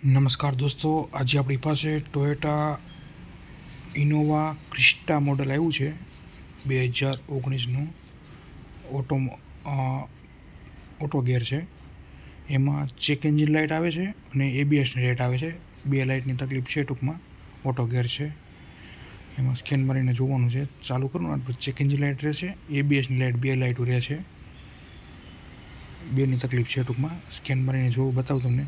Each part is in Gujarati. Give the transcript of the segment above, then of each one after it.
નમસ્કાર દોસ્તો, આજે આપણી પાસે ટોયોટા ઇનોવા ક્રિસ્ટા મોડલ આવ્યું છે 2019નું. ઓટો ગેર છે. એમાં ચેક એન્જિન લાઇટ આવે છે અને એબીએસની લાઇટ આવે છે. બે લાઇટની તકલીફ છે ટૂંકમાં. ઓટો ગેર છે. એમાં સ્કેન મારીને જોવાનું છે. ચાલુ કરવાનું પછી ચેક એન્જિન લાઇટ રહેશે, એબીએસની લાઇટ, બે લાઇટો રહે છે. બેની તકલીફ છે ટૂંકમાં. સ્કેન મારીને જોવું બતાવું તમને.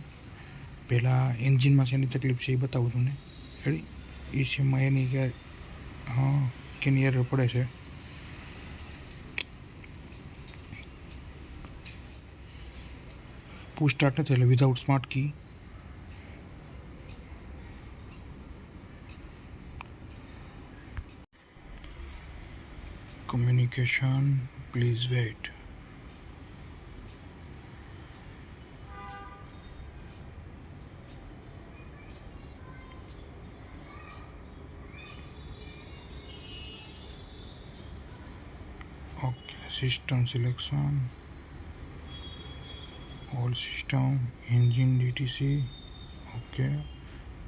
પહેલાં એન્જિનમાં શેની તકલીફ છે એ બતાવું તમને. રેડી? ઈસીએમમાં એની કે કેની એરર પડે છે. પુશ સ્ટાર્ટ નથી એટલે without smart key. Communication please wait. Okay, system selection, all system, engine DTC. Okay,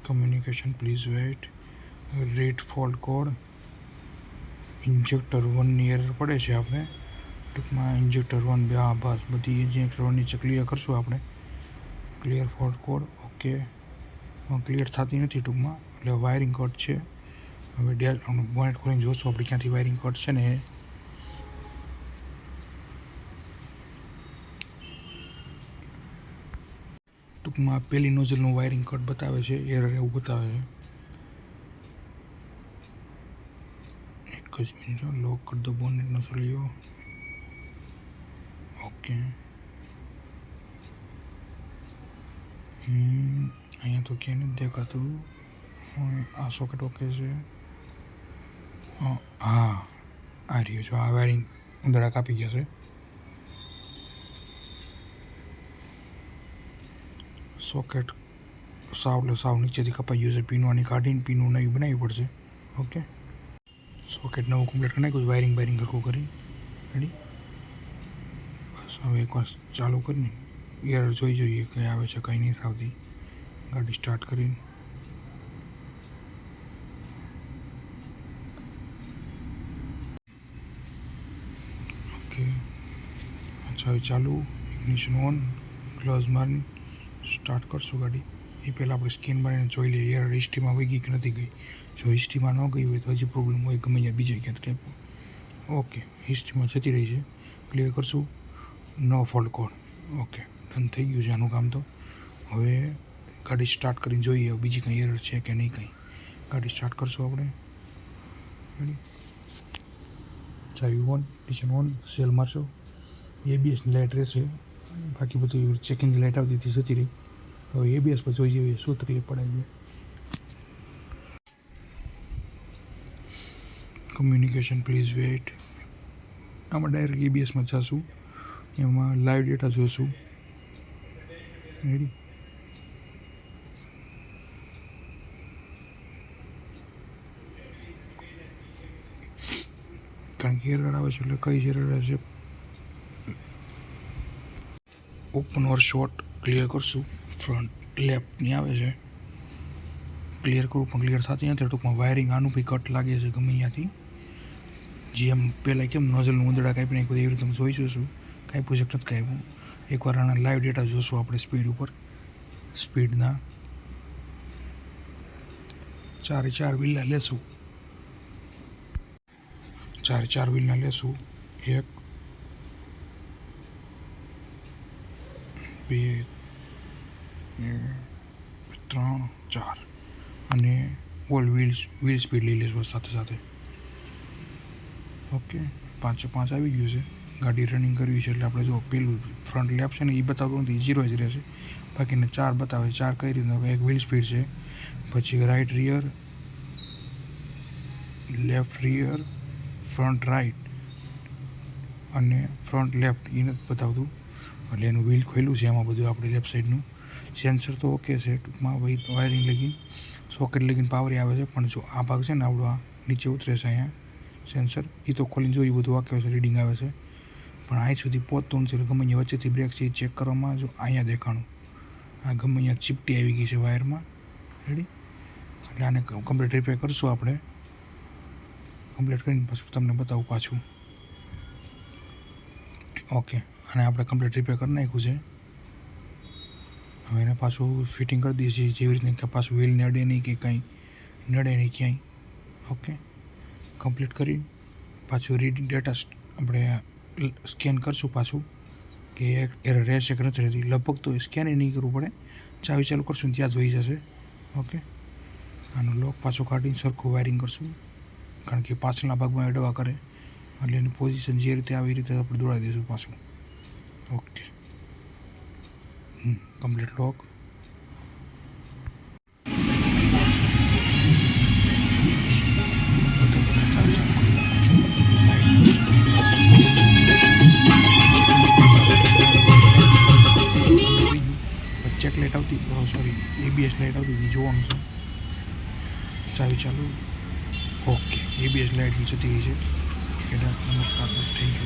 communication please wait. Read fault code, injector 1ની એરર પડે છે. આપણે ટૂંકમાં ઇન્જેક્ટર 1 બસ બધી ઇન્જેક્ટર 1 નીચે ક્લિયર કરશું આપણે. Clear fault code. Okay, clear થતી નથી ટૂંકમાં, એટલે વાયરિંગ કટ છે. હવે બોનેટ ખોલીને જોશું આપણે ક્યાંથી વાયરિંગ કટ છે ને એ. ટૂંકમાં પહેલી નોઝલનું વાયરિંગ કટ બતાવે છે, એરર એવું બતાવે છે. એક જ મિનિટ, લોક કરી દો બોનેટનો સળિયો. ઓકે, અહીંયા તો ક્યાંય નથી દેખાતું. આ સોકેટ ઓકે છે. હા, આ રહ્યું છે. આ વાયરિંગ ઉંદરા કાપી ગયા છે. સોકેટ સાવ નીચેથી કપાઈ ગયું છે. પીનવાની કાઢીને પીનું નવી બનાવવી પડશે. ઓકે, સોકેટ નવું કમ્પ્લીટ કરી નાખ્યું. વાયરિંગ સરખું કરી. રેડી? બસ હવે એકવાર ચાલુ કરીને એરર જોઈએ કંઈ આવે છે કંઈ નહીં આવતી. ગાડી સ્ટાર્ટ કરીને ઓકે, અચ્છા હવે ચાલુ. ઇગ્નિશન ઓન, ક્લોઝ મારી સ્ટાર્ટ કરશું ગાડી. એ પહેલાં આપણે સ્કેન મારીને જોઈ લઈએ એરર હિસ્ટ્રીમાં વહી ગઈ કે નથી ગઈ. જો હિસ્ટ્રીમાં ન ગઈ હોય તો હજી પ્રોબ્લેમ હોય ગમે ત્યાં બીજે ક્યાંક. ઓકે, હિસ્ટ્રીમાં જતી રહી છે. ક્લિયર કરશું. નો ફોલ્ટ કોડ. ઓકે, ડન થઈ ગયું છે આનું કામ. તો હવે ગાડી સ્ટાર્ટ કરીને જોઈએ બીજી કંઈ એરર છે કે નહીં કંઈ. ગાડી સ્ટાર્ટ કરશું આપણે. રેડી? ચાવી ઓન, ઇગ્નિશન ઓન, સેલ મારશો. એબીએસની લાઇટ રહેશે, બાકી બધું ચેક એન્જિન લાઇટ આવતી હતી જતી રહી. તો એબીએસ પર જોઈ જોઈએ શું તકલીફ પડે છે. Communication please wait. આમાં ડાયરેક્ટ એબીએસમાં જશું. એમાં લાઈવ ડેટા જોઈશું. રેડી? કારણ કે એરર આવે છે એટલે કઈ એરર આવે છે. ઓપન ઓર શોર્ટ ક્લિયર કરશું. ફ્રન્ટ લેફ્ટની આવે છે. ક્લિયર કરવું પણ ક્લિયર થતી નથી. ટૂંકમાં વાયરિંગ આનું બી કટ લાગે છે ગમે ત્યાંથી. જેમ પહેલાં કેમ નોઝલનું ઉંદરડા કાપી નાખ્યું એવી રીતે તમે જોઈ જોઈશું. કાંઈ છે નથી કાપ્યું. એકવાર આના લાઈવ ડેટા જોઈશું આપણે સ્પીડ ઉપર. સ્પીડના 4 વ્હીલના લેશું. 4 વ્હીલના લેશું. 1 2 3 4 અને ઓલ વ્હીલ સ્પીડ લઈ લેશું સાથે સાથે. ઓકે, 5 આવી ગયું છે. ગાડી રનિંગ કરવી છે એટલે આપણે જો પેલું ફ્રન્ટ લેફ્ટ છે ને એ બતાવતું નથી, 0 જ રહેશે. બાકીને 4 બતાવે. 4 કઈ રીતના? એક વ્હીલ સ્પીડ છે, પછી right rear, left rear, front right અને ફ્રન્ટ લેફ્ટ એ નથી બતાવતું. એટલે એનું વ્હીલ ખોલ્યું છે એમાં બધું આપણે લેફ્ટ સાઈડનું. સેન્સર તો ઓકે છે. ટૂંકમાં વાયરિંગ લગીન સોકેટ લગીન પાવર આવે છે. પણ જો આ ભાગ છે ને આપણો આ નીચે ઉતરે છે અહીંયા સેન્સર, એ તો ખોલીને જોઈ બધું વાક્ય છે, રીડિંગ આવે છે. પણ અહીં સુધી પહોંચતું નથી. એટલે ગમે વચ્ચેથી બ્રેક છે એ ચેક કરવામાં જો અહીંયા દેખાણું આ ગમે અહીંયા ચીપટી આવી ગઈ છે વાયરમાં. રેડી? એટલે આને કમ્પ્લીટ રિપેર કરશું આપણે. કમ્પ્લીટ કરીને પછી તમને બતાવું પાછું. ઓકે, અને આપણે કમ્પ્લીટ રિપેર કરી નાખ્યું છે. હવે એને પાછું ફિટિંગ કરી દઈએ છીએ જેવી રીતના કે પાછું વ્હીલ નડે નહીં કે કંઈ નડે નહીં ક્યાંય. ઓકે, કમ્પ્લીટ કરી પાછું રીડિંગ ડેટા આપણે સ્કેન કરશું પાછું કે એરર રહેશે કે નથી રહેતી. લગભગ તો સ્કેન નહીં કરવું પડે, ચાવી ચાલુ કરશું ત્યાં જ વહી જશે. ઓકે, આનો લોક પાછો કાઢીને સરખું વાયરિંગ કરશું, કારણ કે પાછળના ભાગમાં એડવા કરે એટલે એની પોઝિશન જે રીતે આવી રીતે આપણે દોડાવી દઈશું પાછું. ઓકે, કમ્પ્લીટ લોક. ચેક લાઇટ આવતી, સોરી ABS લાઇટ આવતી હતી, જોવાનું છે. ચાવી ચાલુ. ઓકે, ABS લાઇટ જતી રહી છે. નમસ્કાર, થેન્ક યુ.